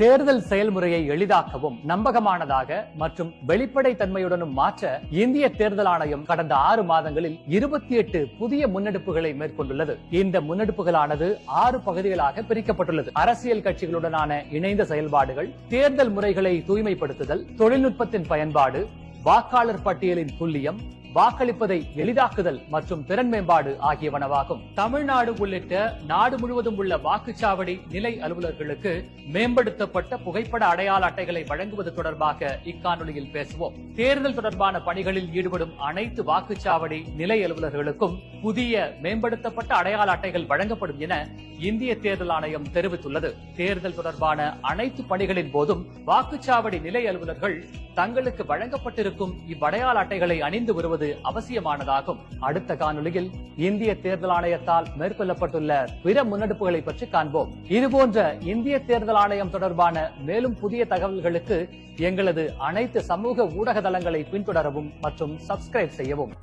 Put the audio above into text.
தேர்தல் செயல்முறையை எளிதாக்கவும் நம்பகமானதாக மற்றும் வெளிப்படை தன்மையுடனும் மாற்ற இந்திய தேர்தல் ஆணையம் கடந்த 6 மாதங்களில் 28 புதிய முன்னெடுப்புகளை மேற்கொண்டுள்ளது. இந்த முன்னெடுப்புகளானது 6 பகுதிகளாக பிரிக்கப்பட்டுள்ளது. அரசியல் கட்சிகளுடனான இணைந்த செயல்பாடுகள், தேர்தல் முறைகளை தூய்மைப்படுத்துதல், தொழில்நுட்பத்தின் பயன்பாடு, வாக்காளர் பட்டியலின் துல்லியம், வாக்களிப்பதை எளிதாக்குதல் மற்றும் திறன் மேம்பாடு ஆகியவனவாகும். தமிழ்நாடு உள்ளிட்ட நாடு முழுவதும் உள்ள வாக்குச்சாவடி நிலை அலுவலர்களுக்கு மேம்படுத்தப்பட்ட புகைப்பட அடையாள அட்டைகளை வழங்குவது தொடர்பாக இக்காணொலியில் பேசுவோம். தேர்தல் தொடர்பான பணிகளில் ஈடுபடும் அனைத்து வாக்குச்சாவடி நிலை அலுவலர்களுக்கும் புதிய மேம்படுத்தப்பட்ட அடையாள அட்டைகள் வழங்கப்படும் என இந்திய தேர்தல் ஆணையம் தெரிவித்துள்ளது. தேர்தல் தொடர்பான அனைத்து பணிகளின் போதும் வாக்குச்சாவடி நிலை அலுவலர்கள் தங்களுக்கு வழங்கப்பட்டிருக்கும் இவ்வடையாள அட்டைகளை அணிந்து வருவது அவசியமானதாகும். அடுத்த காணொலியில் இந்திய தேர்தல் ஆணையத்தால் மேற்கொள்ளப்பட்டுள்ள பிற முன்னெடுப்புகளை பற்றி காண்போம். இதுபோன்ற இந்திய தேர்தல் ஆணையம் தொடர்பான மேலும் புதிய தகவல்களுக்கு எங்களது அனைத்து சமூக ஊடக தளங்களை பின்தொடரவும் மற்றும் சப்ஸ்கிரைப் செய்யவும்.